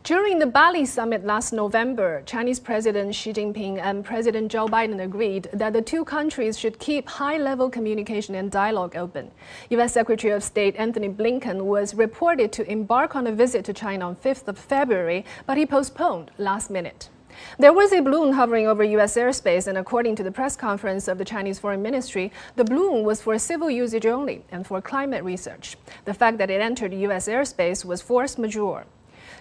During the Bali summit last November, Chinese President Xi Jinping and President Joe Biden agreed that the two countries should keep high-level communication and dialogue open. U.S. Secretary of State Antony Blinken was reported to embark on a visit to China on 5th of February, but he postponed last minute. There was a balloon hovering over U.S. airspace, and according to the press conference of the Chinese Foreign Ministry, the balloon was for civil usage only and for climate research. The fact that it entered U.S. airspace was force majeure.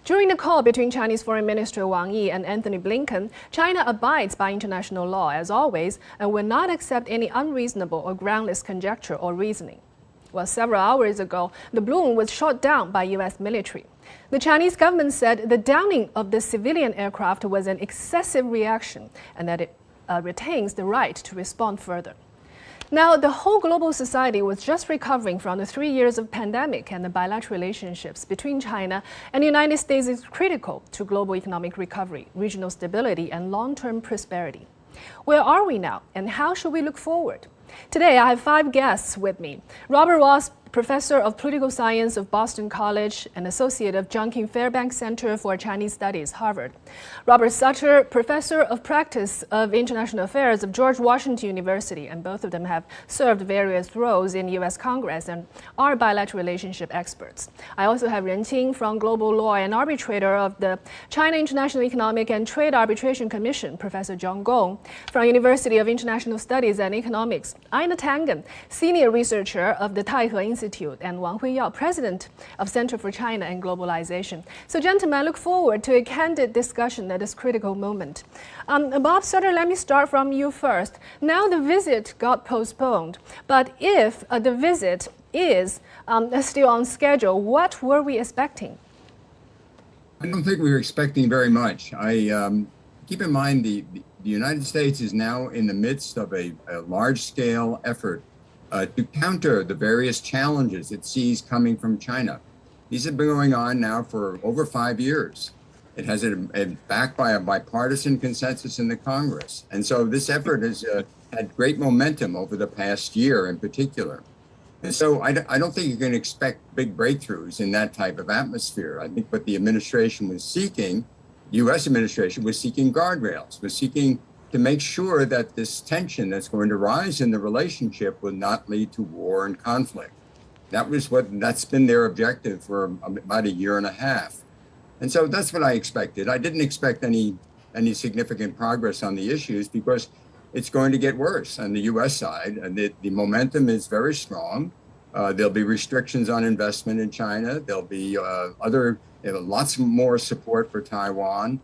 During the call between Chinese Foreign Minister Wang Yi and Antony Blinken, China abides by international law as always and will not accept any unreasonable or groundless conjecture or reasoning. Well, several hours ago, the balloon was shot down by U.S. military. The Chinese government said the downing of the civilian aircraft was an excessive reaction and that it retains the right to respond further. Now, the whole global society was just recovering from the 3 years of pandemic, and the bilateral relationships between China and the United States is critical to global economic recovery, regional stability, and long-term prosperity. Where are we now, and how should we look forward? Today, I have 5 guests with me. Robert Ross, Professor of Political Science of Boston College and Associate of John King Fairbank Center for Chinese Studies, Harvard. Robert Sutter, Professor of Practice of International Affairs of George Washington University, and both of them have served various roles in U.S. Congress and are bilateral relationship experts. I also have Ren Qing from Global Law and Arbitrator of the China International Economic and Trade Arbitration Commission, Professor John Gong from University of International Studies and Economics, Ina Tangen, Senior Researcher of the Taihe Institute, and Wang Huiyao, President of Center for China and Globalization. So, gentlemen, I look forward to a candid discussion at this critical moment. Bob Sutter, let me start from you first. Now the visit got postponed, but if the visit is still on schedule, what were we expecting? I don't think we were expecting very much. Keep in mind the United States is now in the midst of a large-scale effort to counter the various challenges it sees coming from China. These have been going on now for over 5 years. It has backed by a bipartisan consensus in the Congress. And so this effort has had great momentum over the past year in particular. And so I don't think you can expect big breakthroughs in that type of atmosphere. I think what the administration was seeking, U.S. administration was seeking guardrails, was seeking to make sure that this tension that's going to rise in the relationship will not lead to war and conflict. That's been their objective for about a year and a half. And so that's what I expected. I didn't expect any significant progress on the issues because it's going to get worse on the U.S. side. And the momentum is very strong. There'll be restrictions on investment in China. There'll be lots more support for Taiwan.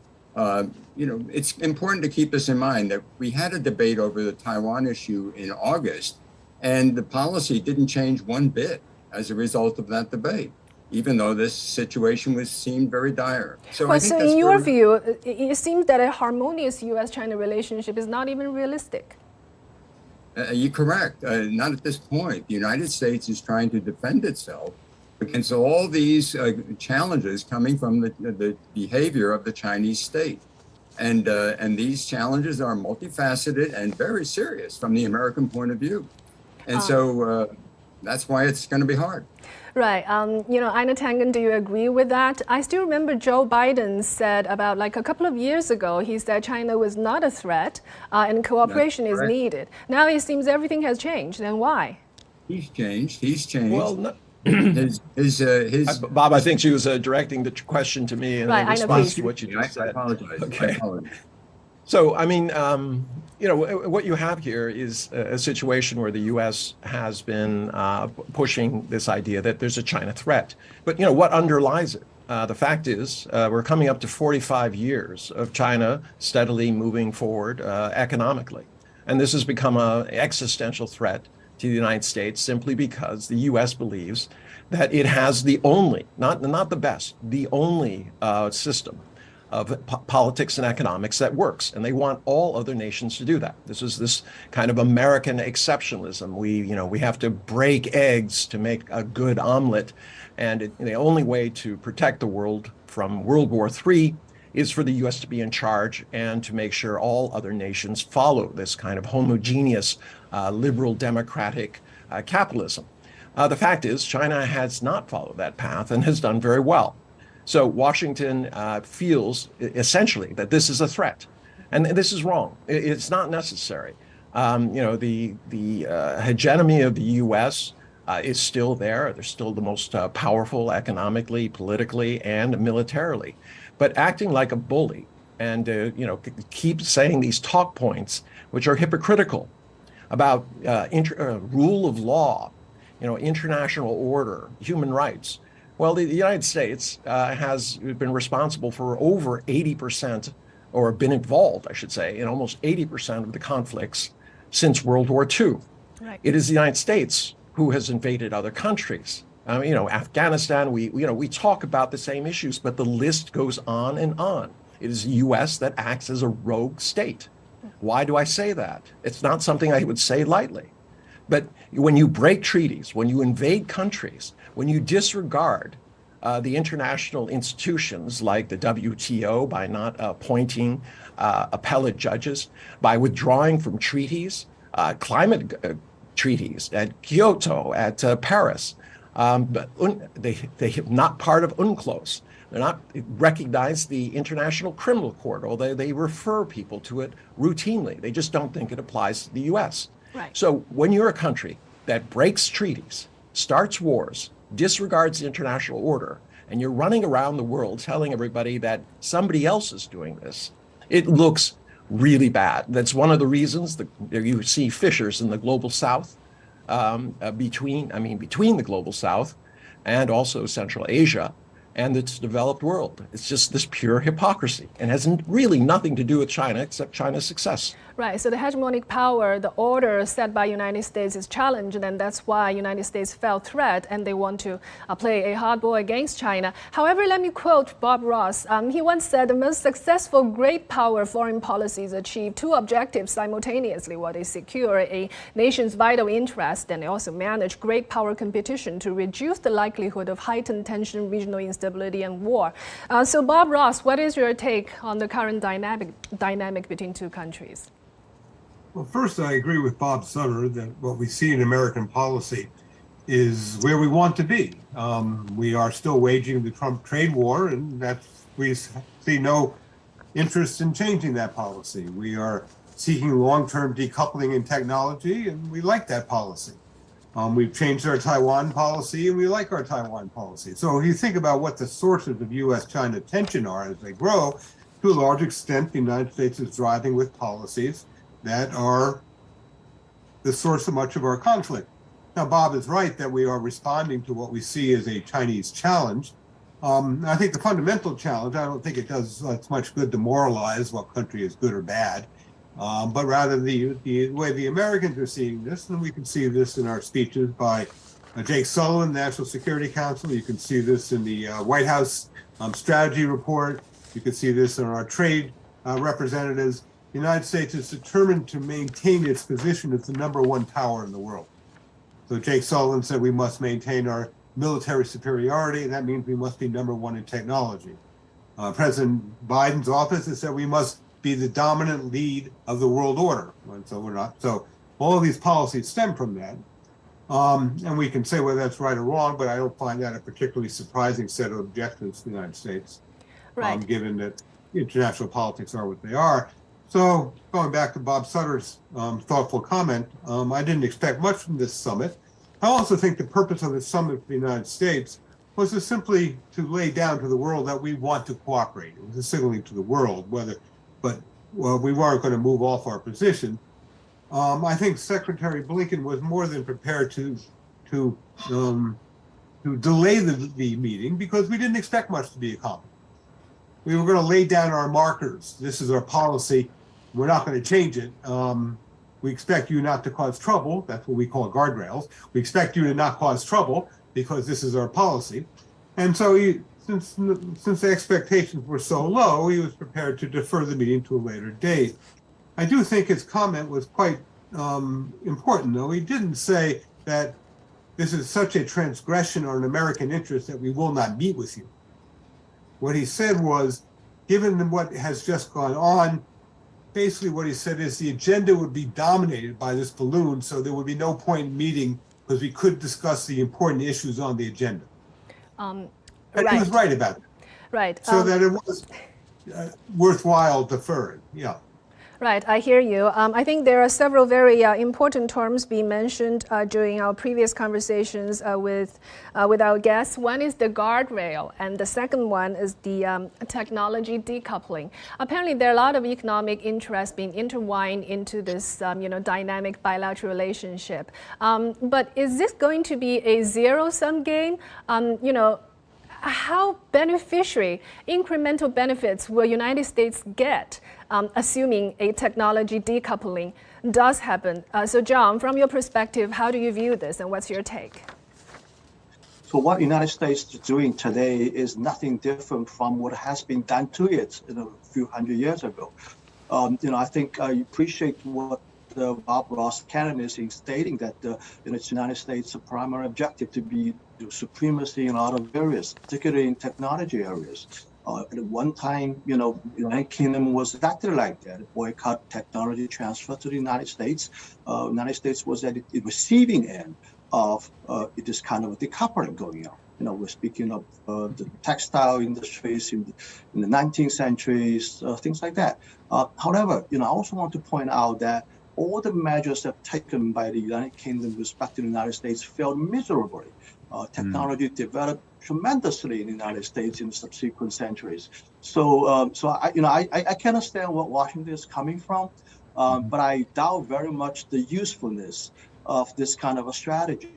It's important to keep this in mind that we had a debate over the Taiwan issue in August, and the policy didn't change one bit as a result of that debate, even though this situation seemed very dire. So in your view, it seems that a harmonious U.S.-China relationship is not even realistic. You're correct. Not at this point. The United States is trying to defend itself against all these challenges coming from the behavior of the Chinese state. And these challenges are multifaceted and very serious from the American point of view. And so that's why it's going to be hard. Right. Ina Tangen, do you agree with that? I still remember Joe Biden said about like a couple of years ago, he said China was not a threat and cooperation is needed. Now it seems everything has changed. Then why? He's changed. Well, no. Bob, I think she was directing the question to me in response to what you just said. I apologize. Okay. So, I mean, what you have here is a situation where the U.S. has been pushing this idea that there's a China threat. But, what underlies it? The fact is, we're coming up to 45 years of China steadily moving forward economically. And this has become an existential threat to the United States simply because the U.S. believes that it has the only, not the best, the only system of politics and economics that works, and they want all other nations to do that. This is this kind of American exceptionalism. We have to break eggs to make a good omelet, and the only way to protect the world from World War III is for the U.S. to be in charge and to make sure all other nations follow this kind of homogeneous liberal democratic capitalism. The fact is, China has not followed that path and has done very well. So Washington feels essentially that this is a threat, and this is wrong. It's not necessary. The hegemony of the U.S. Is still there. They're still the most powerful economically, politically, and militarily. But acting like a bully and keep saying these talk points, which are hypocritical, about rule of law, international order, human rights. Well, the United States has been responsible for over 80%, or been involved, I should say, in almost 80% of the conflicts since World War II. Right. It is the United States who has invaded other countries. Afghanistan, we talk about the same issues, but the list goes on and on. It is the U.S. that acts as a rogue state. Why do I say that? It's not something I would say lightly. But when you break treaties, when you invade countries, when you disregard the international institutions like the WTO by not appointing appellate judges, by withdrawing from treaties, climate treaties at Kyoto, at Paris, but they are not part of UNCLOS. They're not recognize the International Criminal Court, although they refer people to it routinely. They just don't think it applies to the U.S. Right. So when you're a country that breaks treaties, starts wars, disregards the international order, and you're running around the world telling everybody that somebody else is doing this, it looks really bad. That's one of the reasons that you see fissures in the global South, between the global South and also Central Asia and its developed world. It's just this pure hypocrisy and has really nothing to do with China except China's success. Right, so the hegemonic power, the order set by United States is challenged, and that's why United States felt threat and they want to play a hardball against China. However, let me quote Bob Ross. He once said the most successful great power foreign policies achieve two objectives simultaneously, while they secure a nation's vital interest and they also manage great power competition to reduce the likelihood of heightened tension, regional instability, and war. So Bob Ross, what is your take on the current dynamic between two countries? Well, first, I agree with Bob Sutter that what we see in American policy is where we want to be. We are still waging the Trump trade war, and we see no interest in changing that policy. We are seeking long-term decoupling in technology, and we like that policy. We've changed our Taiwan policy, and we like our Taiwan policy. So if you think about what the sources of U.S.-China tension are as they grow, to a large extent, the United States is driving with policies that are the source of much of our conflict. Now, Bob is right that we are responding to what we see as a Chinese challenge. I think the fundamental challenge, I don't think it does as much good to moralize what country is good or bad, but rather the way the Americans are seeing this, and we can see this in our speeches by Jake Sullivan, National Security Council. You can see this in the White House strategy report. You can see this in our trade representatives. The United States is determined to maintain its position as the #1 power in the world. So Jake Sullivan said we must maintain our military superiority, and that means we must be #1 in technology. President Biden's office has said we must be the dominant lead of the world order. And so we're not. So all of these policies stem from that. And we can say whether that's right or wrong, but I don't find that a particularly surprising set of objectives to the United States, Right. Given that international politics are what they are. So going back to Bob Sutter's thoughtful comment, I didn't expect much from this summit. I also think the purpose of the summit for the United States was simply to lay down to the world that we want to cooperate. It was a signaling to the world, but we weren't going to move off our position. I think Secretary Blinken was more than prepared to delay the meeting because we didn't expect much to be accomplished. We were going to lay down our markers. This is our policy. We're not going to change it. We expect you not to cause trouble. That's what we call guardrails. We expect you to not cause trouble because this is our policy. And so since the expectations were so low, he was prepared to defer the meeting to a later date. I do think his comment was quite important, though. He didn't say that this is such a transgression or an American interest that we will not meet with you. What he said was, given what has just gone on, basically what he said is the agenda would be dominated by this balloon, so there would be no point in meeting because we could discuss the important issues on the agenda. And he was right about that. Right. so that it was worthwhile deferring. Yeah. Right, I hear you. I think there are several very important terms being mentioned during our previous conversations with our guests. One is the guardrail, and the second one is the technology decoupling. Apparently, there are a lot of economic interests being intertwined into this, dynamic bilateral relationship. But is this going to be a zero-sum game? How beneficiary, incremental benefits will United States get, assuming a technology decoupling does happen? So John, from your perspective, how do you view this and what's your take? So what the United States is doing today is nothing different from what has been done to it a few hundred years ago. I think I appreciate what Bob Ross candidates is stating that it's the United States' primary objective to be supremacy in a lot of areas, particularly in technology areas. At one time, United Kingdom was exactly like that, boycott technology transfer to the United States. United States was at the receiving end of this kind of decoupling going on. We're speaking of the textile industries in the 19th centuries, things like that. However, I also want to point out that all the measures that taken by the United Kingdom with respect to the United States failed miserably. Technology developed tremendously in the United States in the subsequent centuries. So I can understand what Washington is coming from, but I doubt very much the usefulness of this kind of a strategy.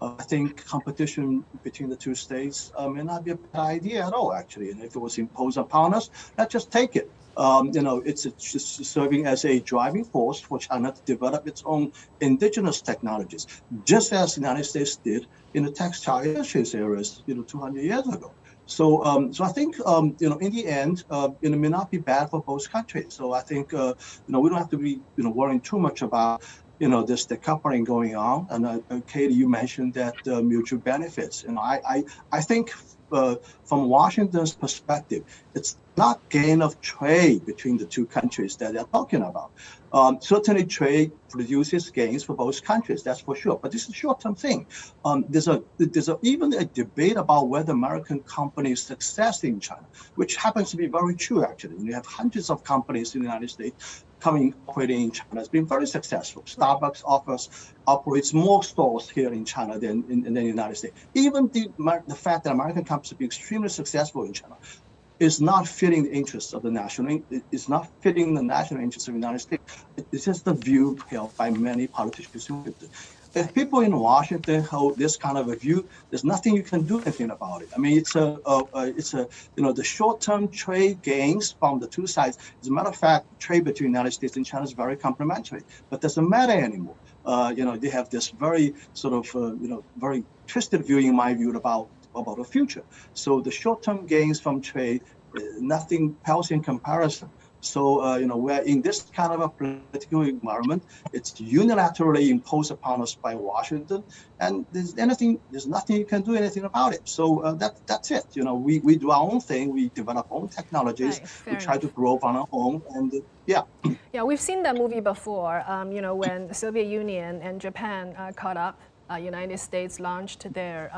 I think competition between the two states may not be a bad idea at all, actually. And if it was imposed upon us, let's just take it. It's just serving as a driving force for China to develop its own indigenous technologies, just as the United States did in the textile industries areas, 200 years ago. So I think, in the end, it may not be bad for both countries. So I think, we don't have to be, worrying too much about, this decoupling going on. And Katie, you mentioned that mutual benefits. I think from Washington's perspective, it's not gain of trade between the two countries that they're talking about. Certainly trade produces gains for both countries, that's for sure. But this is a short-term thing. There's even a debate about whether American companies' success in China, which happens to be very true, actually. You have hundreds of companies in the United States operating in China. It's been very successful. Starbucks operates more stores here in China than in the United States. Even the fact that American companies have been extremely successful in China is not fitting the interests of the national. It's not fitting the national interests of the United States. It's just the view held by many politicians. If people in Washington hold this kind of a view, there's nothing you can do anything about it. I mean, it's the short-term trade gains from the two sides. As a matter of fact, trade between the United States and China is very complementary, but doesn't matter anymore. They have this very sort of, very twisted view, in my view, about the future. So the short-term gains from trade, nothing pales in comparison. So, we're in this kind of a political environment. It's unilaterally imposed upon us by Washington, and there's nothing you can do anything about it. So that's it. We do our own thing. We develop our own technologies. Right, we try to grow on our own, and yeah. Yeah, we've seen that movie before. When the Soviet Union and Japan caught up, United States launched their,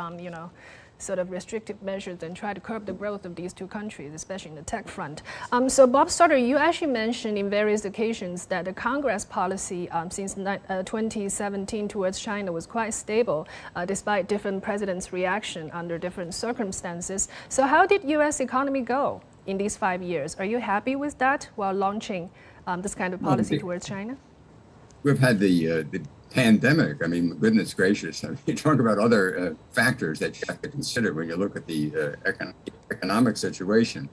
sort of restrictive measures and try to curb the growth of these two countries, especially in the tech front. So Bob Sutter, you actually mentioned in various occasions that the Congress policy since 2017 towards China was quite stable, despite different presidents' reaction under different circumstances. So how did U.S. economy go in these 5 years? Are you happy with that while launching this kind of policy towards China? We've had the pandemic. I mean, goodness gracious. I mean, you talk about other factors that you have to consider when you look at the economic situation.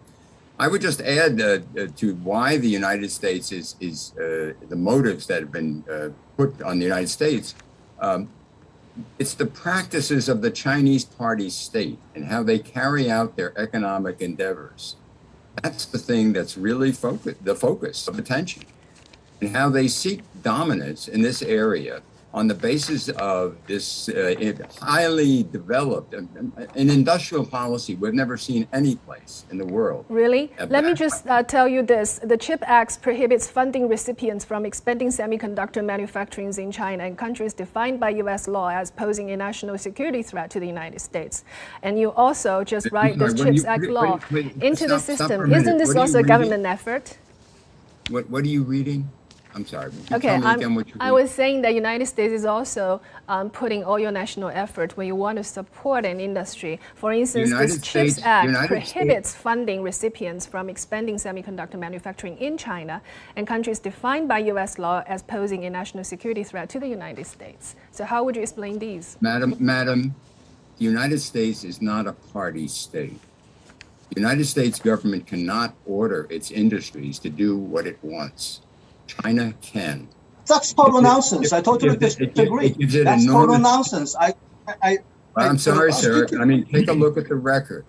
I would just add to why the United States is the motives that have been put on the United States. It's the practices of the Chinese Party state and how they carry out their economic endeavors. That's the thing that's really the focus of attention, and how they seek dominance in this area on the basis of this highly developed an industrial policy we've never seen any place in the world. Really? Let me just tell you this. The CHIP Act prohibits funding recipients from expanding semiconductor manufacturing in China in countries defined by U.S. law as posing a national security threat to the United States. And you also just write this CHIPS Act law into the system. Isn't this also a government effort? What are you reading? I'm sorry. Okay, tell me again what you I was saying that United States is also putting all your national effort when you want to support an industry. For instance, this CHIPS Act prohibits funding recipients from expanding semiconductor manufacturing in China and countries defined by U.S. law as posing a national security threat to the United States. So how would you explain these? Madam, the United States is not a party state. The United States government cannot order its industries to do what it wants. China can. That's total nonsense. I totally disagree. That's total nonsense. I'm sorry, sir. I mean, take a look at the record.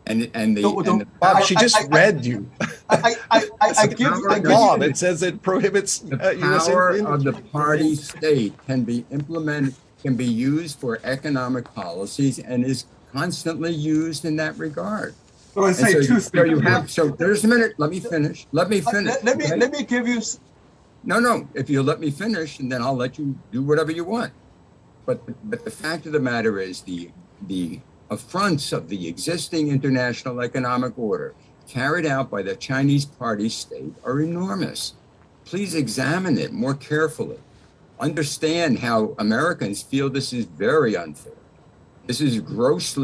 Bob, she just read you. I give law that says it prohibits the power of the party state can be implemented, can be used for economic policies, and is constantly used in that regard. So I say two things. So there's a minute. Let me finish. Let me give you. No. If you let me finish, and then I'll let you do whatever you want. But the fact of the matter is the affronts of the existing international economic order carried out by the Chinese party state are enormous. Please examine it more carefully. Understand how Americans feel this is very unfair. This is a gross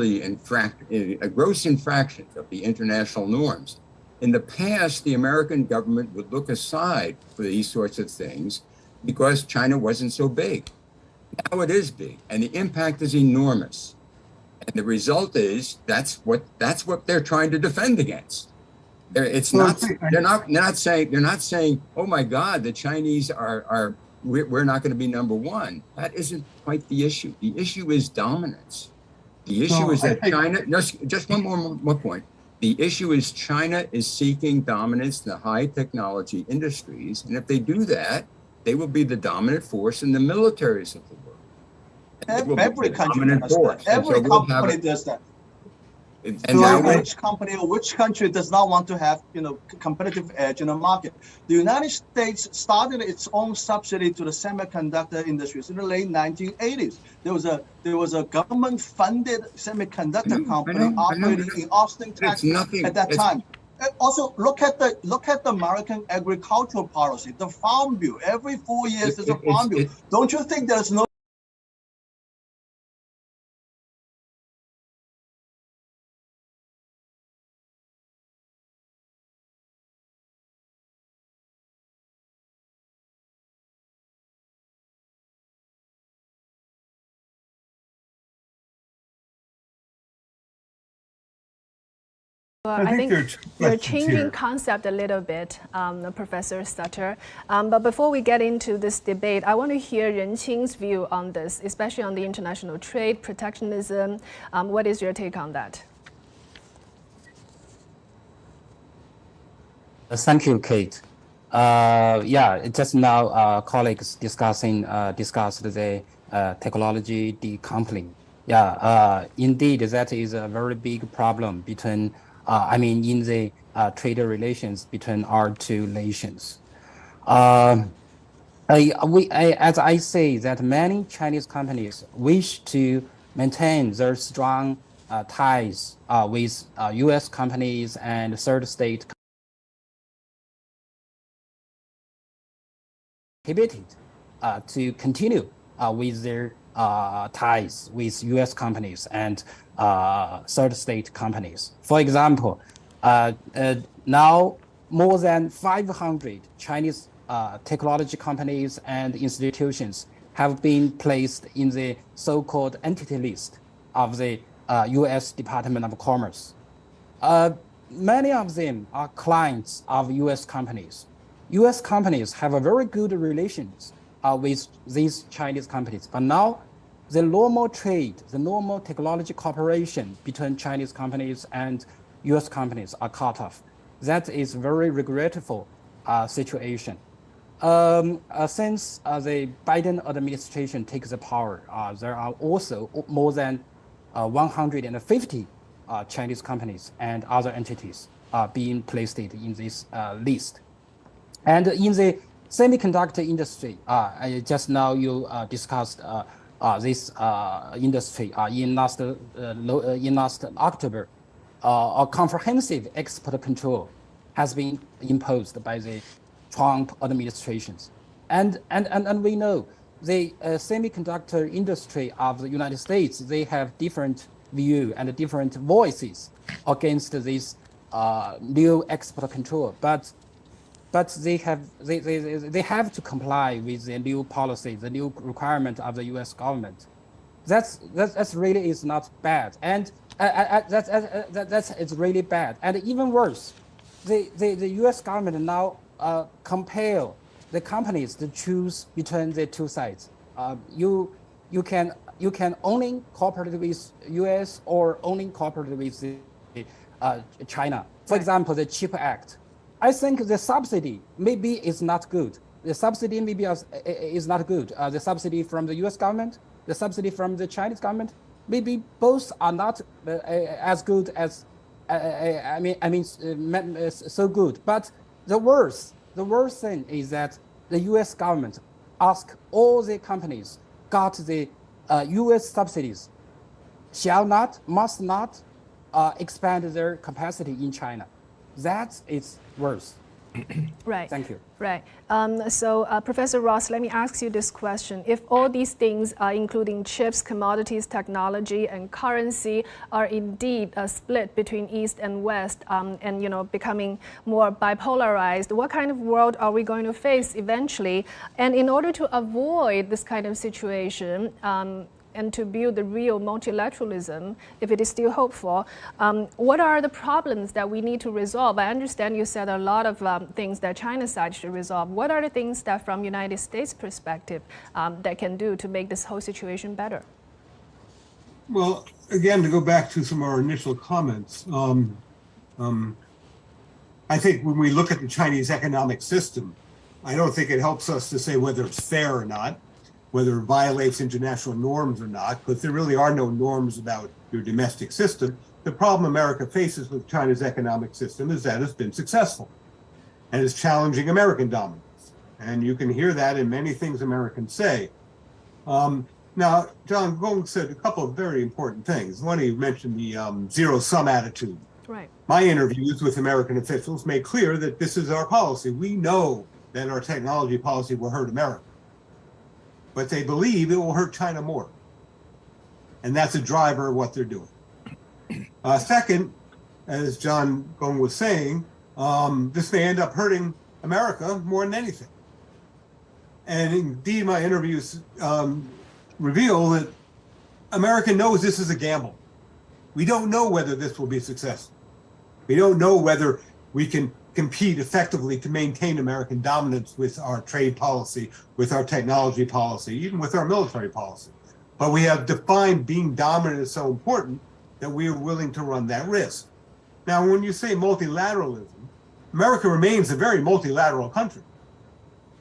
infraction of the international norms. In the past, the American government would look aside for these sorts of things because China wasn't so big. Now it is big, and the impact is enormous. And the result is that's what they're trying to defend against. They're not saying, oh my God, the Chinese we're not going to be number one. That isn't quite the issue. The issue is dominance. The issue is that China, just one more point. The issue is China is seeking dominance in the high technology industries. And if they do that, they will be the dominant force in the militaries of the world. Every country does that. Every company does that. And now which company or which country does not want to have competitive edge in the market? The United States started its own subsidy to the semiconductor industries in the late 1980s. There was a government-funded semiconductor company operating in Austin, Texas at that time. Also, look at the American agricultural policy, the Farm Bill. Every 4 years there's a Farm Bill. Don't you think there's no I think you're changing concept a little bit, Professor Sutter. But before we get into this debate, I want to hear Ren Qing's view on this, especially on the international trade, protectionism. What is your take on that? Thank you, Kate. Just now colleagues discussed the technology decoupling. Indeed, that is a very big problem between in the trade relations between our two nations. As I say, that many Chinese companies wish to maintain their strong ties with U.S. companies and third state prohibited to continue with their ties with U.S. companies and third state companies. For example, now more than 500 Chinese technology companies and institutions have been placed in the so-called entity list of the U.S. Department of Commerce. Many of them are clients of U.S. companies. U.S. companies have a very good relations with these Chinese companies, but now the normal trade, the normal technology cooperation between Chinese companies and U.S. companies are cut off. That is very regrettable situation. Since the Biden administration takes the power, there are also more than 150 Chinese companies and other entities being placed in this list. And in the semiconductor industry, just now you discussed this industry in last October. A comprehensive export control has been imposed by the Trump administrations. And we know the semiconductor industry of the United States, they have different view and different voices against this new export control. But they have to comply with the new policy, the new requirement of the U.S. government. That's really is not bad, and that's it's really bad. And even worse, the U.S. government now compel the companies to choose between the two sides. You can only cooperate with U.S. or only cooperate with China. For example, the CHIP Act. I think the subsidy maybe is not good. The subsidy maybe is not good. The subsidy from the U.S. government, the subsidy from the Chinese government, maybe both are not as good as so good. But the worst thing is that the U.S. government asked all the companies got the U.S. subsidies must not expand their capacity in China. That is worse. Right. Thank you. Right. Professor Ross, let me ask you this question. If all these things, including chips, commodities, technology, and currency, are indeed split between East and West, and becoming more bipolarized, what kind of world are we going to face eventually? And in order to avoid this kind of situation, and to build the real multilateralism, if it is still hopeful, what are the problems that we need to resolve? I understand you said a lot of things that China's side should resolve. What are the things that from United States perspective that can do to make this whole situation better? Well, again, to go back to some of our initial comments, I think when we look at the Chinese economic system, I don't think it helps us to say whether it's fair or not, whether it violates international norms or not, because there really are no norms about your domestic system. The problem America faces with China's economic system is that it's been successful and is challenging American dominance. And you can hear that in many things Americans say. Now, John King said a couple of very important things. One, he mentioned the zero-sum attitude. Right. My interviews with American officials made clear that this is our policy. We know that our technology policy will hurt America, but they believe it will hurt China more. And that's a driver of what they're doing. Second, as John King was saying, this may end up hurting America more than anything. And indeed, my interviews reveal that America knows this is a gamble. We don't know whether this will be successful. We don't know whether we can compete effectively to maintain American dominance with our trade policy, with our technology policy, even with our military policy. But we have defined being dominant as so important that we are willing to run that risk. Now, when you say multilateralism, America remains a very multilateral country.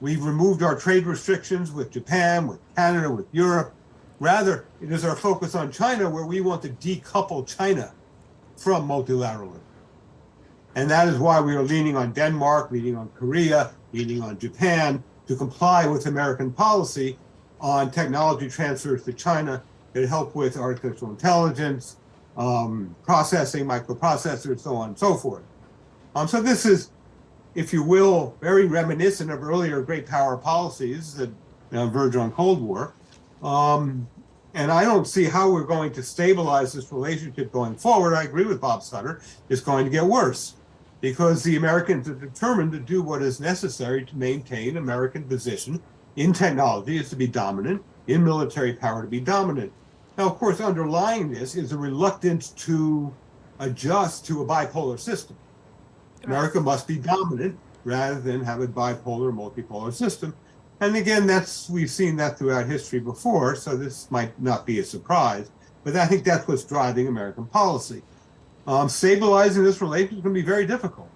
We've removed our trade restrictions with Japan, with Canada, with Europe. Rather, it is our focus on China where we want to decouple China from multilateralism. And that is why we are leaning on Denmark, leaning on Korea, leaning on Japan to comply with American policy on technology transfers to China that help with artificial intelligence, processing, microprocessors, so on and so forth. So this is, if you will, very reminiscent of earlier great power policies that verge on Cold War. And I don't see how we're going to stabilize this relationship going forward. I agree with Bob Sutter, it's going to get worse because the Americans are determined to do what is necessary to maintain American position in technology is to be dominant, in military power to be dominant. Now, of course, underlying this is a reluctance to adjust to a bipolar system. America must be dominant rather than have a bipolar, multipolar system. And again, we've seen that throughout history before, so this might not be a surprise, but I think that's what's driving American policy. Stabilizing this relationship is going to be very difficult.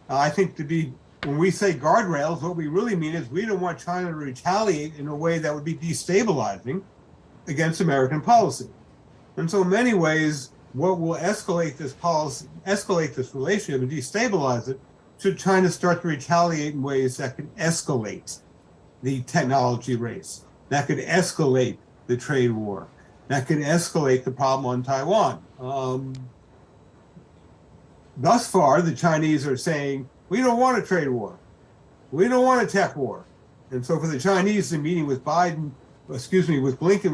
I think to be when we say guardrails, what we really mean is we don't want China to retaliate in a way that would be destabilizing against American policy. And so in many ways, what will escalate this policy, escalate this relationship and destabilize it, should China start to retaliate in ways that could escalate the technology race, that could escalate the trade war, that could escalate the problem on Taiwan. Thus far, the Chinese are saying, we don't want a trade war. We don't want a tech war. And so for the Chinese, the meeting with Blinken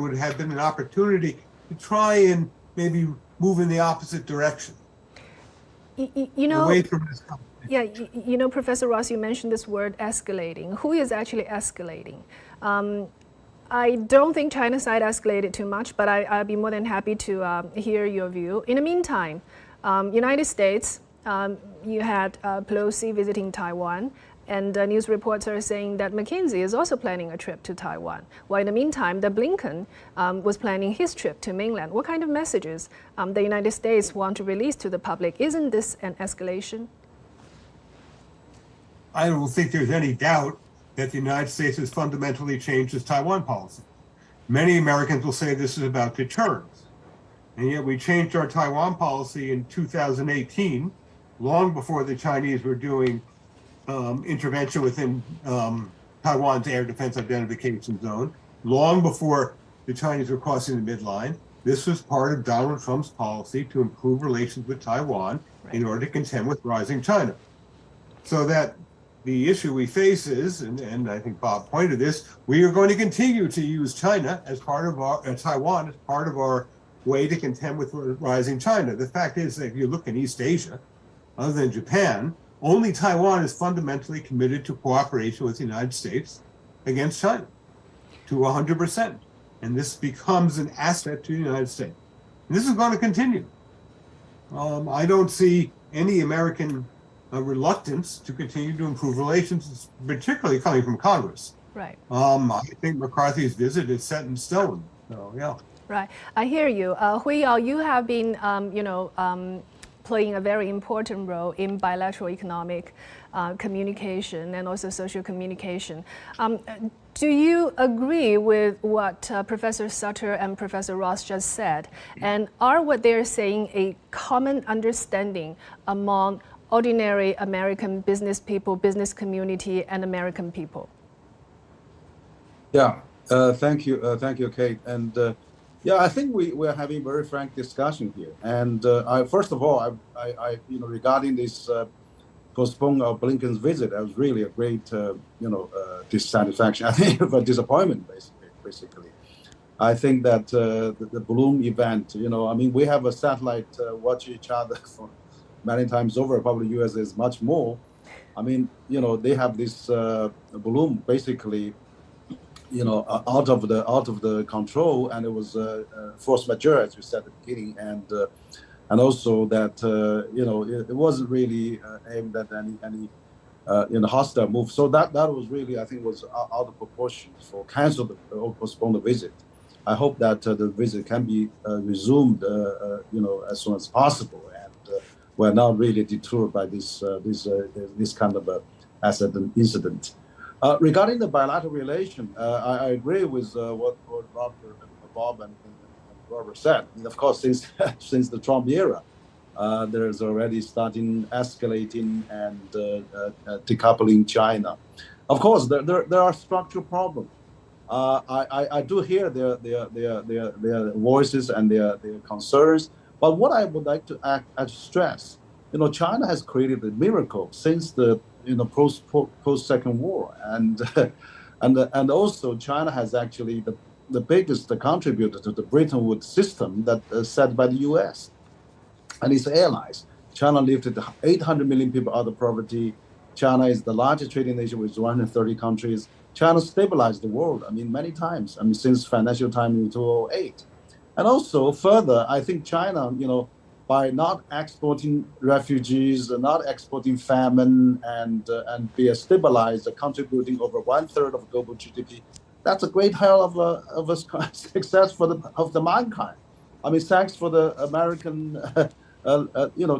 would have been an opportunity to try and maybe move in the opposite direction. You know, away from this company. Yeah, you know, Professor Ross, you mentioned this word escalating. Who is actually escalating? I don't think China's side escalated too much, but I'd be more than happy to hear your view. In the meantime, United States, you had Pelosi visiting Taiwan, and news reports are saying that McKinsey is also planning a trip to Taiwan. While in the meantime, the Blinken was planning his trip to mainland. What kind of messages the United States want to release to the public? Isn't this an escalation? I don't think there's any doubt that the United States has fundamentally changed its Taiwan policy. Many Americans will say this is about deterrence. And yet we changed our Taiwan policy in 2018, long before the Chinese were doing intervention within Taiwan's air defense identification zone, long before the Chinese were crossing the midline. This was part of Donald Trump's policy to improve relations with Taiwan in order to contend with rising China. So that the issue we face is, and I think Bob pointed to this, we are going to continue to use China as part of our, Taiwan as part of our way to contend with rising China. The fact is that if you look in East Asia, other than Japan, only Taiwan is fundamentally committed to cooperation with the United States against China to 100%. And this becomes an asset to the United States. And this is going to continue. I don't see any American reluctance to continue to improve relations, particularly coming from Congress. Right. I think McCarthy's visit is set in stone. So, yeah. Right. I hear you. Hui Yao, you have been, playing a very important role in bilateral economic communication and also social communication. Do you agree with what Professor Sutter and Professor Ross just said? And are what they're saying a common understanding among ordinary American business people, business community, and American people? Yeah, thank you, Kate. And yeah, I think we're having very frank discussion here. And first of all, I regarding this postponement of Blinken's visit, that was really a great, dissatisfaction. I think a disappointment, basically. I think that the Bloom event, we have a satellite watch each other for many times over. Probably U.S. is much more. They have this Bloom basically, out of the control, and it was force majeure, as you said at the beginning, and also that it wasn't really aimed at any hostile move. So that was really, I think, was out of proportion for cancel or postpone the visit. I hope that the visit can be resumed, as soon as possible, and we're not really deterred by this kind of incident. Regarding the bilateral relation, I agree with what Bob and Robert said. And of course, since the Trump era, there's already starting escalating and decoupling China. Of course, there are structural problems. I do hear their voices and their concerns, but what I would like to stress, China has created a miracle since the post Second War, and also China has actually the biggest contributor to the Bretton Woods system that set by the U.S. and its allies. China lifted 800 million people out of poverty. China is the largest trading nation with 130 countries. China stabilized the world, many times, since financial time in 2008. And also further, I think China, by not exporting refugees, not exporting famine, and be stabilized, contributing over 1/3 of global GDP, that's a great hell of a success of the mankind. Thanks for the American,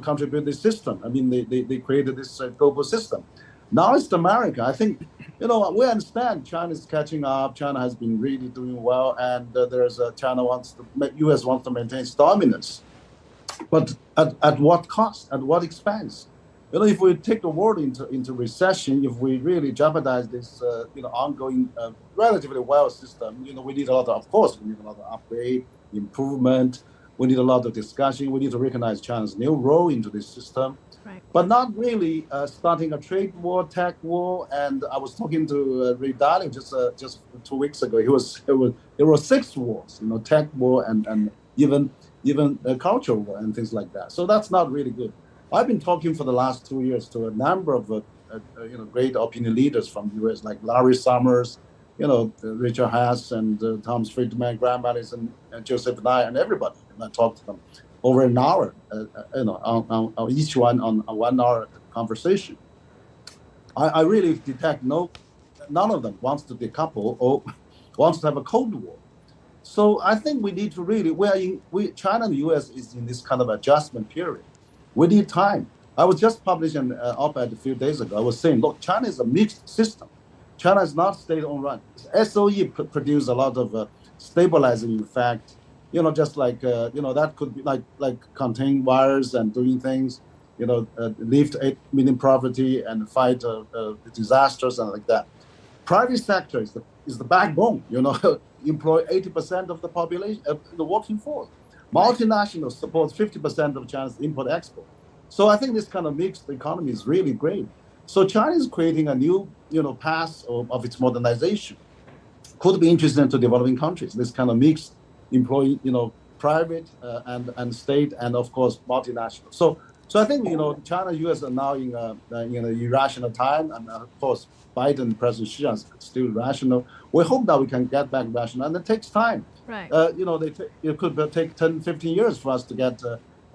contributed system. They created this global system. Now it's America. I think, we understand China is catching up. China has been really doing well, and U.S. wants to maintain its dominance. But at what cost? At what expense? If we take the world into recession, if we really jeopardize this, ongoing relatively well system, we need a lot of course, we need a lot of upgrade, improvement. We need a lot of discussion. We need to recognize China's new role into this system, Right. but not really starting a trade war, tech war. And I was talking to Ray Dalio just 2 weeks ago. There were 6 wars, tech war and even cultural war and things like that. So that's not really good. I've been talking for the last 2 years to a number of great opinion leaders from the U.S. like Larry Summers, Richard Haass and Thomas Friedman, Graham Allison, and Joseph Nye, and everybody. And I talked to them over an hour, on each one on a 1 hour conversation. I really detect none of them wants to decouple or wants to have a Cold War. So I think we need to really, China and the U.S. is in this kind of adjustment period. We need time. I was just publishing an op-ed a few days ago. I was saying, look, China is a mixed system. China is not state-owned run. SOE produce a lot of stabilizing effect. Just like that could be like contain wires and doing things. Lift 8 million property and fight disasters and like that. Private sector is the backbone. Employ 80% of the population, the working force. Multinational supports 50% of China's import-export. So I think this kind of mixed economy is really great. So China is creating a new, path of its modernization. Could be interesting to developing countries. This kind of mixed employee, private and state, and of course multinational. So I think China and U.S. are now in a irrational time, and of course Biden, President Xi is still rational. We hope that we can get back rational, and it takes time. Right. It could take 10, 15 years for us to get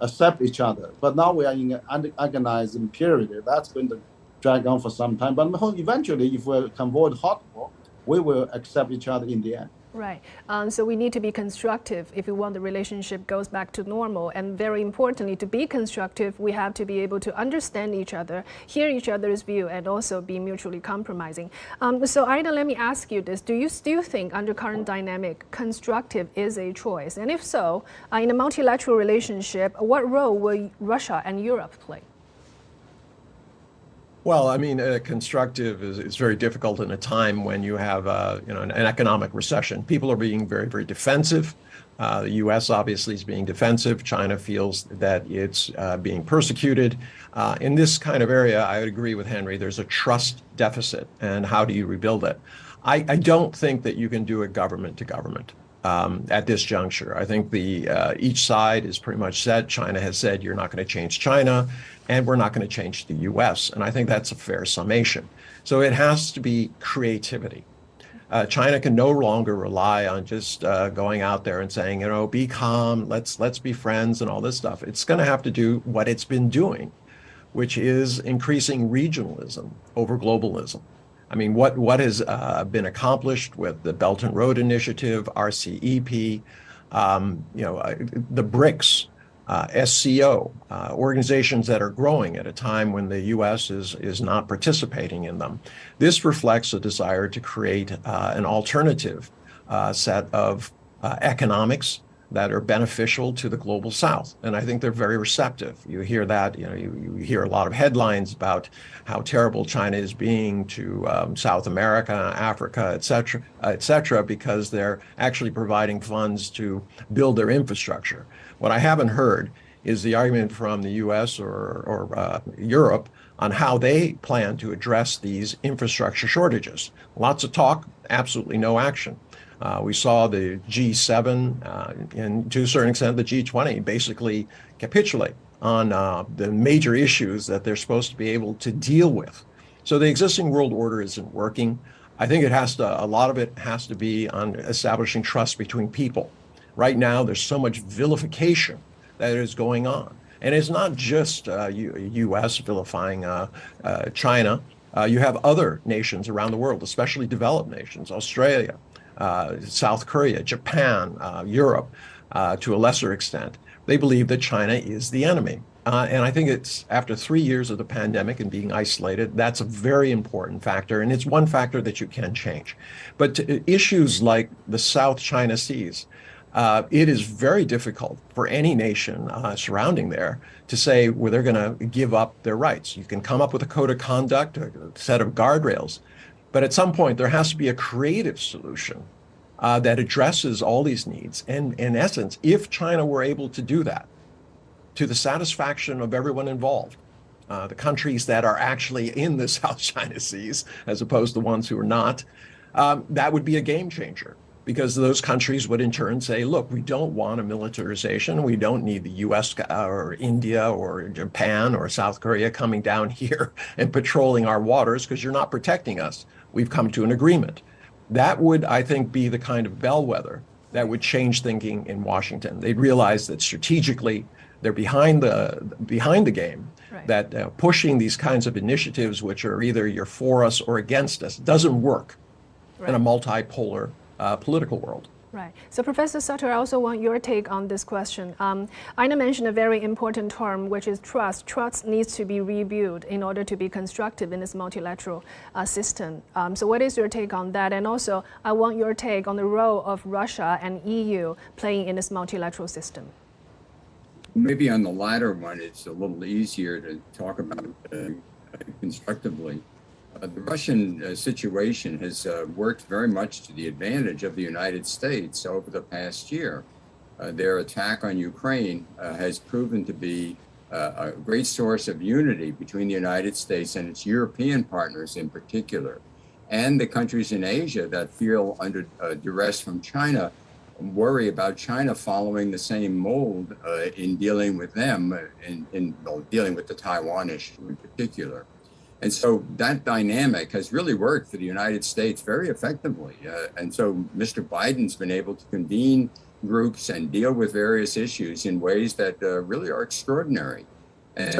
accept each other. But now we are in an agonizing period. That's going to drag on for some time. But eventually, if we can avoid hot war, we will accept each other in the end. Right. So we need to be constructive if we want the relationship goes back to normal. And very importantly, to be constructive, we have to be able to understand each other, hear each other's view, and also be mutually compromising. So Ida, let me ask you this. Do you still think under current dynamic, constructive is a choice? And if so, in a multilateral relationship, what role will Russia and Europe play? Well, I mean, constructive is very difficult in a time when you have, an economic recession. People are being very, very defensive. The U.S. obviously is being defensive. China feels that it's being persecuted. In this kind of area, I would agree with Henry. There's a trust deficit, and how do you rebuild it? I don't think that you can do it government to government at this juncture. I think each side is pretty much set. China has said you're not going to change China, and we're not going to change the U.S. And I think that's a fair summation. So it has to be creativity. China can no longer rely on just going out there and saying, be calm, let's be friends and all this stuff. It's going to have to do what it's been doing, which is increasing regionalism over globalism. I mean, what has been accomplished with the Belt and Road Initiative, RCEP, the BRICS, SCO, organizations that are growing at a time when the U.S. is not participating in them. This reflects a desire to create an alternative set of economics that are beneficial to the global South. And I think they're very receptive. You hear that, you hear a lot of headlines about how terrible China is being to South America, Africa, et cetera, because they're actually providing funds to build their infrastructure. What I haven't heard is the argument from the U.S. or Europe on how they plan to address these infrastructure shortages. Lots of talk, absolutely no action. We saw the G7 and to a certain extent the G20 basically capitulate on the major issues that they're supposed to be able to deal with. So the existing world order isn't working. I think a lot of it has to be on establishing trust between people. Right now, there's so much vilification that is going on. And it's not just U.S. vilifying China. You have other nations around the world, especially developed nations, Australia, South Korea, Japan, Europe, to a lesser extent. They believe that China is the enemy. And I think it's after 3 years of the pandemic and being isolated, that's a very important factor. And it's one factor that you can change. But issues like the South China Seas, it is very difficult for any nation surrounding there to say where they're going to give up their rights. You can come up with a code of conduct, a set of guardrails, but at some point there has to be a creative solution that addresses all these needs. And in essence, if China were able to do that to the satisfaction of everyone involved, the countries that are actually in the South China Seas, as opposed to ones who are not, that would be a game changer. Because those countries would in turn say, look, we don't want a militarization. We don't need the U.S. or India or Japan or South Korea coming down here and patrolling our waters because you're not protecting us. We've come to an agreement. That would, I think, be the kind of bellwether that would change thinking in Washington. They'd realize that strategically they're behind the game, right. That pushing these kinds of initiatives, which are either you're for us or against us, doesn't work right. in a multipolar political world. Right. So Professor Sutter, I also want your take on this question. Ina mentioned a very important term, which is trust. Trust needs to be rebuilt in order to be constructive in this multilateral system. So what is your take on that? And also, I want your take on the role of Russia and EU playing in this multilateral system. Maybe on the latter one, it's a little easier to talk about constructively. The Russian situation has worked very much to the advantage of the United States over the past year. Their attack on Ukraine has proven to be a great source of unity between the United States and its European partners in particular, and the countries in Asia that feel under duress from China worry about China following the same mold in dealing with them, in dealing with the Taiwan issue in particular. And so that dynamic has really worked for the United States very effectively. And so Mr. Biden's been able to convene groups and deal with various issues in ways that really are extraordinary. And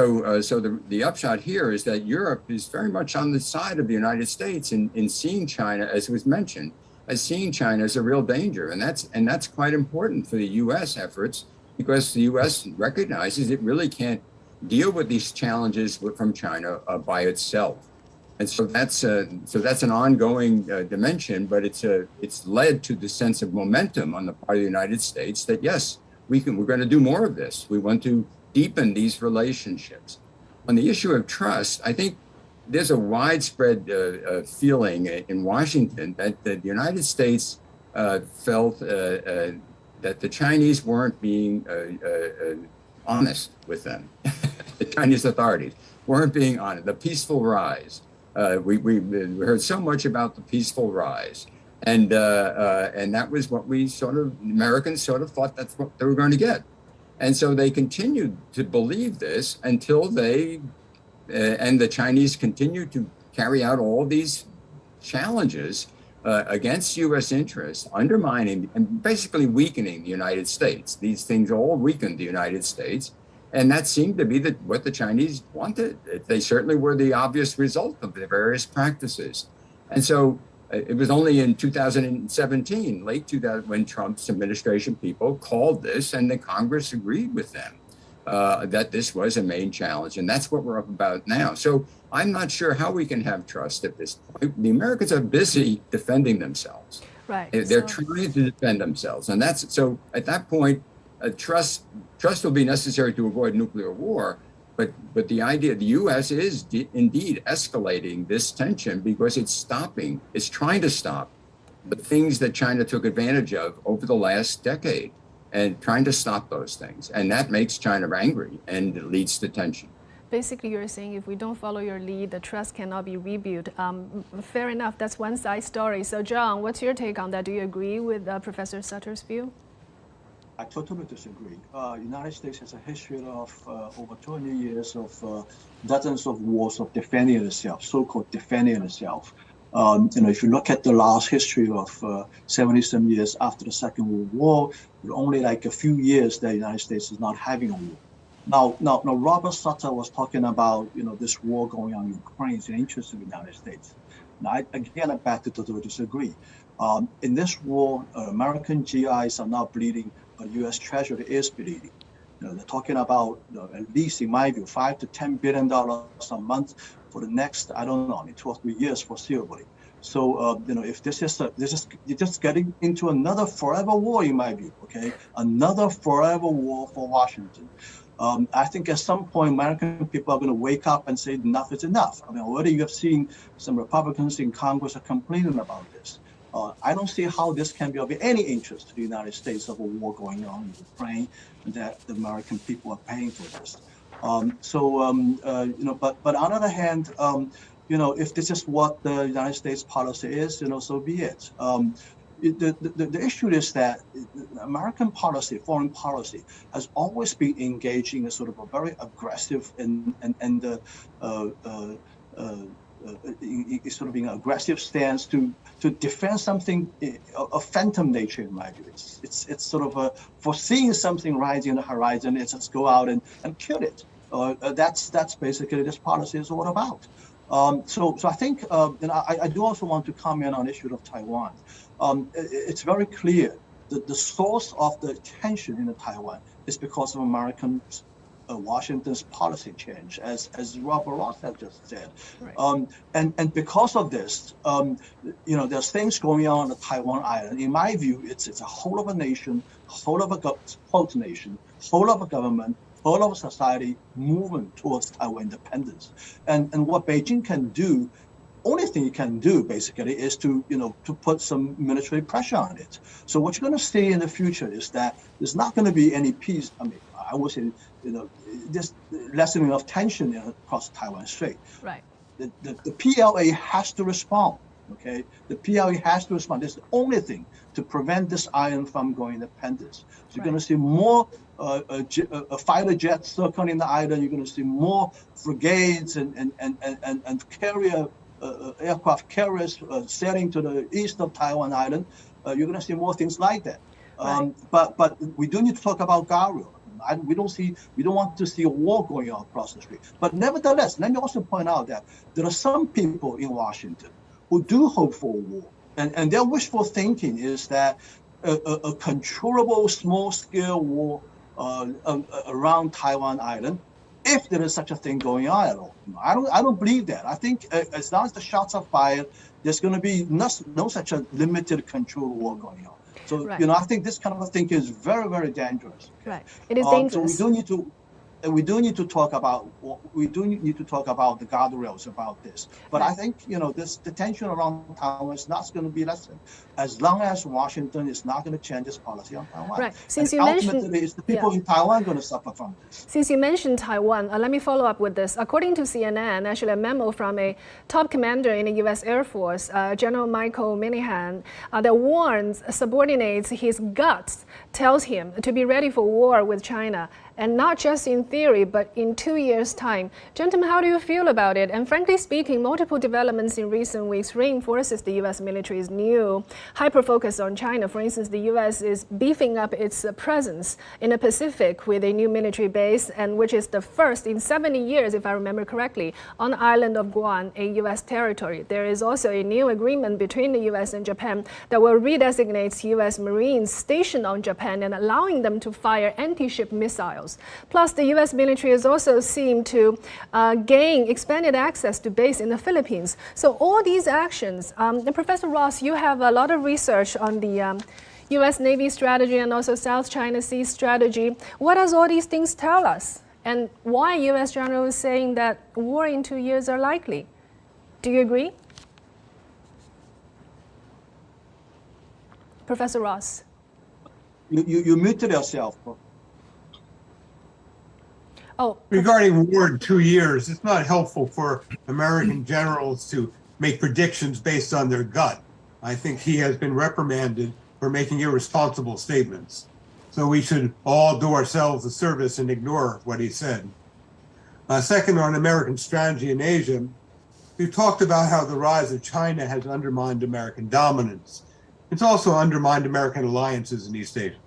so the upshot here is that Europe is very much on the side of the United States in seeing China, as was mentioned, as seeing China as a real danger. And that's quite important for the U.S. efforts, because the U.S. recognizes it really can't deal with these challenges from China by itself. And so that's an ongoing dimension, but it's led to the sense of momentum on the part of the United States that, yes, we're going to do more of this. We want to deepen these relationships. On the issue of trust, I think there's a widespread feeling in Washington that the United States felt that the Chinese weren't being honest with them. The Chinese authorities weren't being honest. The peaceful rise. We heard so much about the peaceful rise, and that was what Americans sort of thought that's what they were going to get, and so they continued to believe this until and the Chinese continued to carry out all these challenges against U.S. interests, undermining and basically weakening the United States. These things all weakened the United States. And that seemed to be what the Chinese wanted. They certainly were the obvious result of their various practices. And so it was only in 2017, late 2000, when Trump's administration people called this, and the Congress agreed with them that this was a main challenge. And that's what we're up about now. So I'm not sure how we can have trust at this point. The Americans are busy defending themselves. Right. They're trying to defend themselves. And so at that point, trust will be necessary to avoid nuclear war, but the idea the U.S. is indeed escalating this tension because it's trying to stop the things that China took advantage of over the last decade, and trying to stop those things. And that makes China angry, and it leads to tension. Basically, you're saying if we don't follow your lead, the trust cannot be rebuilt. Fair enough, that's one side story. So John, what's your take on that? Do you agree with Professor Sutter's view? I totally disagree. United States has a history of over 20 years of dozens of wars of defending itself, so-called defending itself. If you look at the last history of 70-some years after the Second World War, only like a few years that the United States is not having a war. Now, Robert Sutter was talking about this war going on in Ukraine is an interest of the United States. Now, I beg to totally disagree. In this war, American GIs are not bleeding. U.S. Treasury is bleeding. They're talking about at least, in my view, $5 to $10 billion a month for the next, I don't know, 2 or 3 years foreseeably. So if this is you're just getting into another forever war, in my view. Okay, another forever war for Washington. I think at some point, American people are going to wake up and say enough is enough. I mean, already you have seen some Republicans in Congress are complaining about this. I don't see how this can be of any interest to the United States of a war going on in Ukraine, and that the American people are paying for this. But on the other hand, if this is what the United States policy is, so be it. The issue is that American policy, foreign policy, has always been engaging in sort of a very aggressive sort of an aggressive stance to defend something of phantom nature, in my view. It's sort of foreseeing something rising on the horizon. It's just go out and kill it. That's basically this policy is all about. So I think, I do also want to comment on the issue of Taiwan. It's very clear that the source of the tension in Taiwan is because of Washington's policy change, as Robert Ross has just said. Right. And because of this, there's things going on the Taiwan island. In my view, it's a whole of a nation, whole of a government, whole of a society movement towards Taiwan independence. And what Beijing can do, only thing it can do basically is to put some military pressure on it. So what you're going to see in the future is that there's not going to be any peace. I mean, I would say, this lessening of tension across Taiwan Strait. Right. The PLA has to respond. Okay. The PLA has to respond. That's the only thing to prevent this island from going independence. So you're going to see more fighter jets circling the island. You're going to see more brigades and carrier aircraft carriers sailing to the east of Taiwan Island. You're going to see more things like that. Right. But we do need to talk about guardrail. We don't want to see a war going on across the street. But nevertheless, let me also point out that there are some people in Washington who do hope for a war, and their wishful thinking is that a controllable small-scale war around Taiwan Island, if there is such a thing going on at all. I don't believe that. I think as long as the shots are fired, there's going to be no such a limited control war going on. So right. I think this kind of a thing is very, very dangerous. Right, it is dangerous. So we do need to talk about the guardrails about this. But right. I think the tension around Taiwan is not going to be lessened as long as Washington is not going to change its policy on Taiwan. Right. Since and ultimately, it's the people in Taiwan going to suffer from this. Since you mentioned Taiwan, let me follow up with this. According to CNN, actually a memo from a top commander in the U.S. Air Force, General Michael Minihan, that warns subordinates his guts, tells him to be ready for war with China. And not just in theory, but in 2 years' time. Gentlemen, how do you feel about it? And frankly speaking, multiple developments in recent weeks reinforces the U.S. military's new hyper-focus on China. For instance, the U.S. is beefing up its presence in the Pacific with a new military base, and which is the first in 70 years, if I remember correctly, on the island of Guam, a U.S. territory. There is also a new agreement between the U.S. and Japan that will redesignate U.S. Marines stationed on Japan and allowing them to fire anti-ship missiles. Plus, the U.S. military has also seemed to gain expanded access to base in the Philippines. So all these actions, and Professor Ross, you have a lot of research on the U.S. Navy strategy and also South China Sea strategy. What does all these things tell us? And why U.S. General is saying that war in 2 years are likely? Do you agree? Professor Ross. You muted yourself. Oh, regarding war in 2 years, it's not helpful for American generals to make predictions based on their gut. I think he has been reprimanded for making irresponsible statements. So we should all do ourselves a service and ignore what he said. Second, on American strategy in Asia, we've talked about how the rise of China has undermined American dominance. It's also undermined American alliances in East Asia.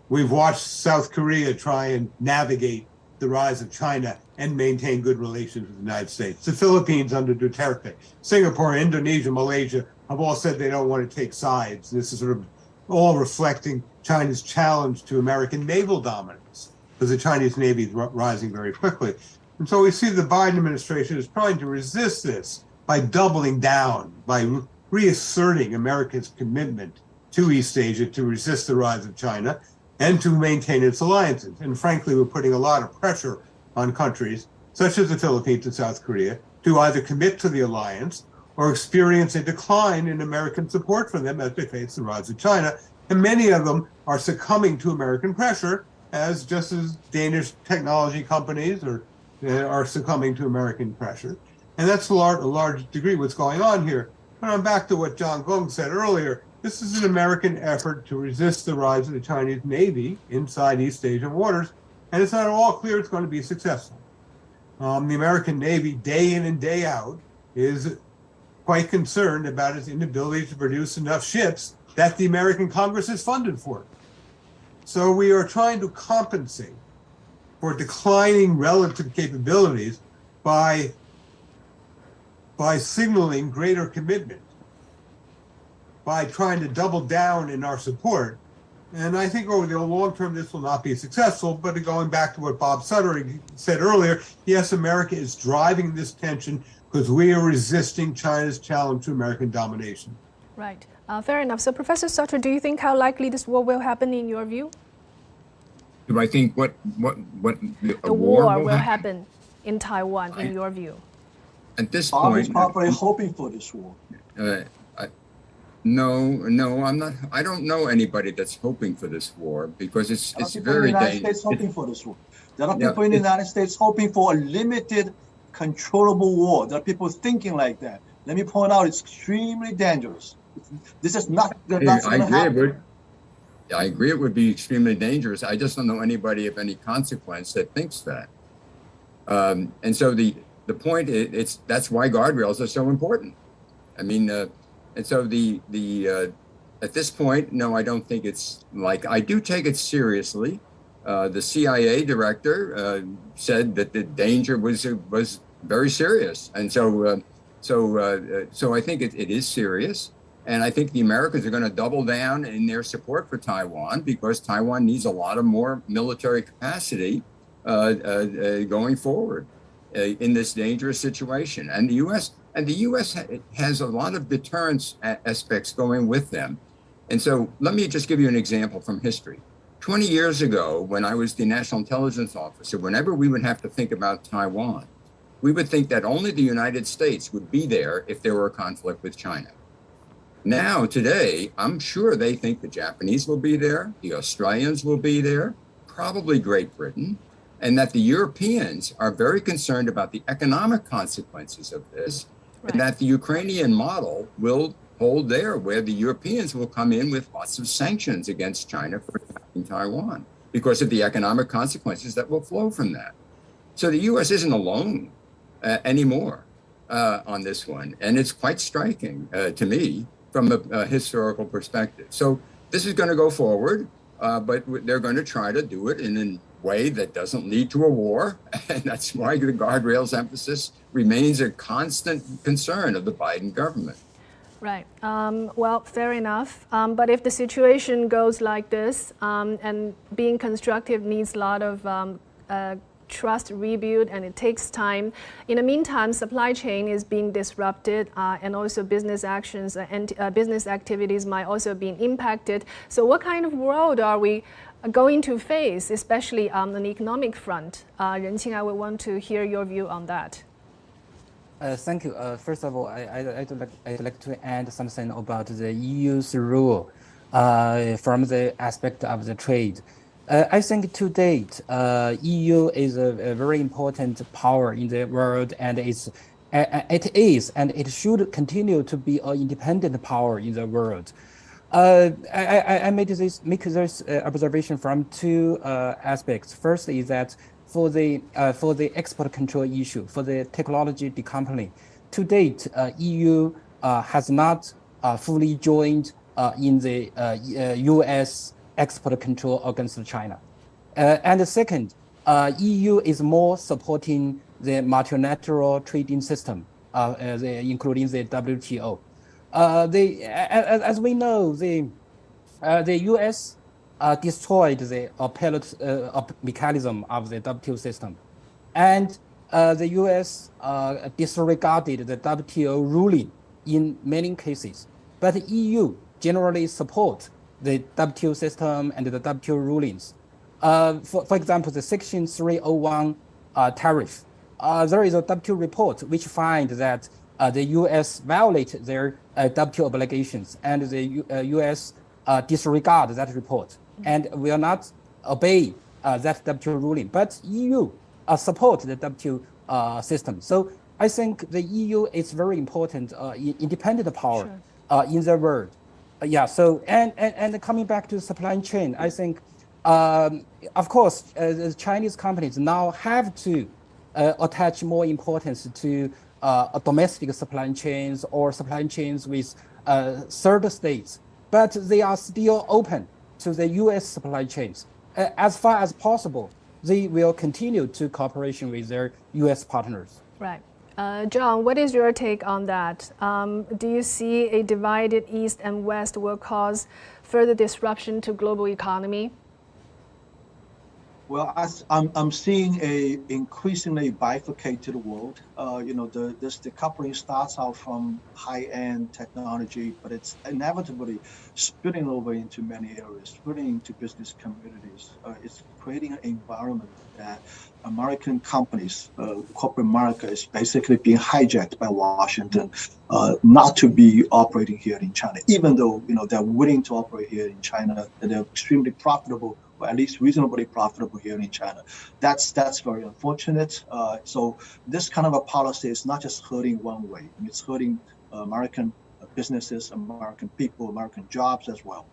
We've watched South Korea try and navigate the rise of China and maintain good relations with the United States. The Philippines under Duterte, Singapore, Indonesia, Malaysia have all said they don't want to take sides. This is sort of all reflecting China's challenge to American naval dominance. because the Chinese Navy is rising very quickly. And so we see the Biden administration is trying to resist this by doubling down, by reasserting America's commitment to East Asia to resist the rise of China and to maintain its alliances. And frankly, we're putting a lot of pressure on countries such as the Philippines and South Korea to either commit to the alliance or experience a decline in American support for them as they face the rise of China. And many of them are succumbing to American pressure, just as Danish technology companies are succumbing to American pressure. And that's a large degree what's going on here. But I'm back to what John King said earlier. This is an American effort to resist the rise of the Chinese Navy inside East Asian waters, and it's not at all clear it's going to be successful. The American Navy, day in and day out, is quite concerned about its inability to produce enough ships that the American Congress is funded for. So we are trying to compensate for declining relative capabilities by signaling greater commitment, by trying to double down in our support. And I think over the long term, this will not be successful. But going back to what Bob Sutter said earlier, yes, America is driving this tension because we are resisting China's challenge to American domination. Right. Fair enough. So, Professor Sutter, do you think how likely this war will happen in your view? Do I think what The war will happen in Taiwan, in your view? At this Bob is point, probably hoping for this war. no, I'm not. I don't know anybody that's hoping for this war because it's very dangerous. There are people in the United dangerous. States hoping for this war. There are Yeah, people in the United States hoping for a limited, controllable war. There are people thinking like that. Let me point out, it's extremely dangerous. This is not going to happen. I agree it would be extremely dangerous. I just don't know anybody of any consequence that thinks that. And so the point is, that's why guardrails are so important. I mean, and so at this point, no, I don't think it's like, I do take it seriously. The CIA director said that the danger was very serious, and so I think it is serious. And I think the Americans are going to double down in their support for Taiwan because Taiwan needs a lot of more military capacity going forward in this dangerous situation. And the U.S. has a lot of deterrence aspects going with them. And so let me just give you an example from history. 20 years ago, when I was the National Intelligence Officer, whenever we would have to think about Taiwan, we would think that only the United States would be there if there were a conflict with China. Now, today, I'm sure they think the Japanese will be there, the Australians will be there, probably Great Britain, and that the Europeans are very concerned about the economic consequences of this, and that the Ukrainian model will hold there, where the Europeans will come in with lots of sanctions against China for attacking Taiwan because of the economic consequences that will flow from that. So the U.S. isn't alone anymore on this one, and it's quite striking to me from a historical perspective. So this is going to go forward, but they're going to try to do it in a way that doesn't lead to a war. And that's why the guardrails emphasis remains a constant concern of the Biden government. Right. Well, fair enough. But if the situation goes like this, and being constructive needs a lot of trust rebuild, and it takes time. In the meantime, supply chain is being disrupted, and also business actions and business activities might also be impacted. So what kind of world are we going to face, especially on an economic front? Ren Qing, I would want to hear your view on that. Thank you. First of all, I'd like to add something about the EU's role from the aspect of the trade. I think to date, EU is a very important power in the world, and it is and it should continue to be an independent power in the world. I make this observation from two aspects. First is that for the export control issue, for the technology decoupling, to date, EU has not fully joined in the U.S. export control against China. And the second, EU is more supporting the multilateral trading system, including the WTO. As we know, the U.S. destroyed the appellate mechanism of the WTO system. And the US disregarded the WTO ruling in many cases. But the EU generally support the WTO system and the WTO rulings. For example, the Section 301 tariff. There is a WTO report which finds that the US violate their WTO obligations, and the US disregard that report and will not obey that WTO ruling. But EU support the WTO system. So I think the EU is very important independent power in the world. Yeah. So and coming back to supply chain, I think of course the Chinese companies now have to attach more importance to domestic supply chains or supply chains with third states, but they are still open to the US supply chains. As far as possible, they will continue to cooperation with their US partners. Right. John, what is your take on that? Do you see a divided East and West will cause further disruption to global economy? Well, I'm seeing a increasingly bifurcated world. This decoupling starts out from high-end technology, but it's inevitably spilling over into many areas, spilling into business communities. It's creating an environment that American companies, corporate America, is basically being hijacked by Washington, not to be operating here in China, even though they're willing to operate here in China, and they're extremely profitable, or at least reasonably profitable here in China. That's very unfortunate. So this kind of a policy is not just hurting one way. It's hurting American businesses, American people, American jobs as well.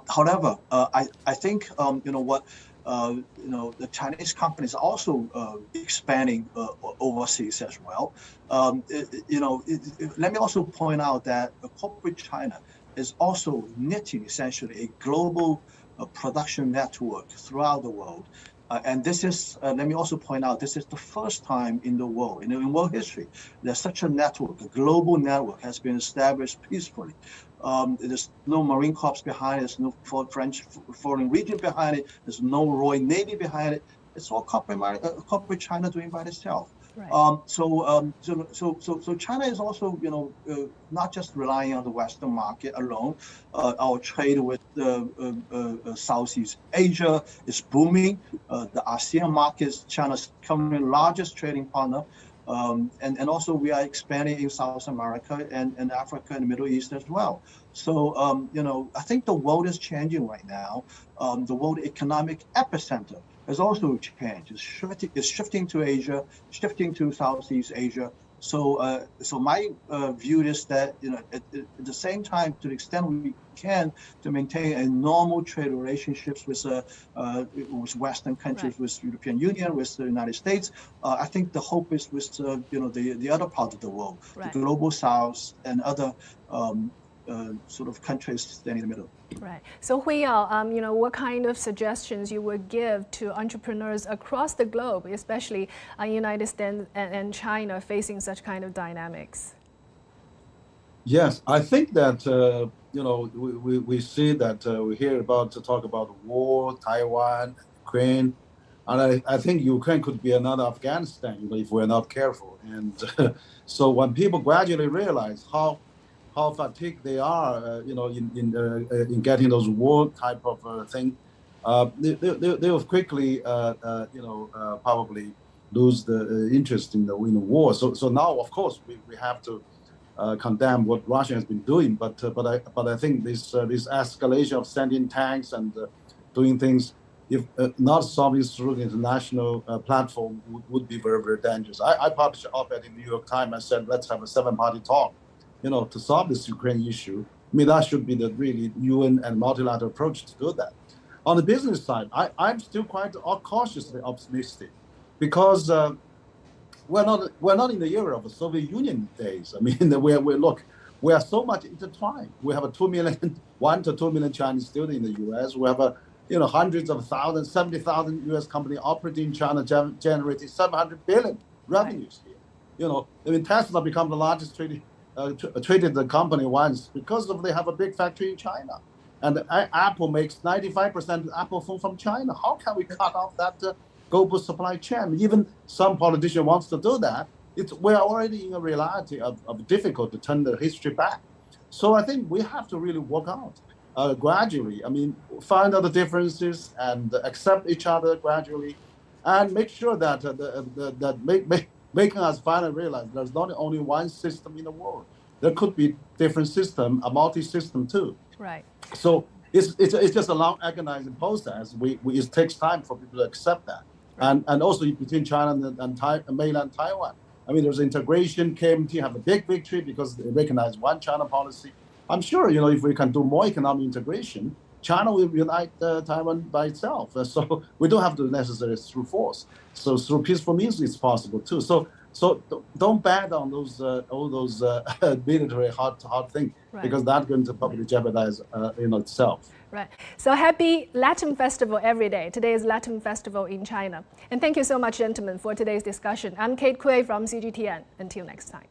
However, I think the Chinese companies are also expanding overseas as well. Let me also point out that corporate China is also knitting essentially a global production network throughout the world. And this is, let me also point out, this is the first time in the world, in world history, that such a network, a global network, has been established peacefully. There's no Marine Corps behind it, there's no French Foreign Legion behind it, there's no Royal Navy behind it. It's all corporate China doing by itself. Right. So China is also, not just relying on the Western market alone. Our trade with Southeast Asia is booming. The ASEAN market is China's currently largest trading partner. And also we are expanding in South America and Africa and the Middle East as well. So, I think the world is changing right now. The world economic epicenter has also changed. It's shifting to Asia, shifting to Southeast Asia. So, my view is that at the same time, to the extent we can, to maintain a normal trade relationships with Western countries, with European Union, with the United States, I think the hope is with the other part of the world, right, the global South and other sort of countries standing in the middle. Right. So Huiyao, what kind of suggestions you would give to entrepreneurs across the globe, especially United States and China facing such kind of dynamics? Yes, I think that we see that we hear talk about war, Taiwan, Ukraine, and I think Ukraine could be another Afghanistan if we're not careful. And so when people gradually realize how fatigued they are, in getting those war type of thing, they will quickly, probably lose the interest in the war. So now, of course, we have to condemn what Russia has been doing. But I think this escalation of sending tanks and doing things, if not solving through the international platform, would be very, very dangerous. I published an op-ed in the New York Times. I said, let's have a 7-party talk, to solve this Ukraine issue. I mean, that should be the really UN and multilateral approach to do that. On the business side, I'm still quite cautiously optimistic, because we're not in the era of the Soviet Union days. I mean, we are so much intertwined. We have 1 to 2 million Chinese students in the U.S. We have hundreds of thousands, 70,000 U.S. companies operating in China, generating 700 billion revenues here. Tesla become the largest traded company once because they have a big factory in China, And Apple makes 95% Apple phone from China. How can we cut off that global supply chain? Even some politician wants to do that. We're already in a reality of difficult to turn the history back. So I think we have to really work out gradually. I mean, find out the differences and accept each other gradually, and make sure that making us finally realize there's not only one system in the world. There could be different system, a multi-system too. Right. So it's just a long agonizing process. It takes time for people to accept that, right. and also between China and mainland Taiwan. I mean, there's integration. KMT have a big victory because they recognize one China policy. I'm sure, if we can do more economic integration, China will unite Taiwan by itself. So we don't have to necessarily through force. So through peaceful means, it's possible too. So don't bet on those all those military hard things, right. Because that's going to probably jeopardize itself. Right. So happy Latin Festival every day. Today is Latin Festival in China. And thank you so much, gentlemen, for today's discussion. I'm Kate Kuei from CGTN. Until next time.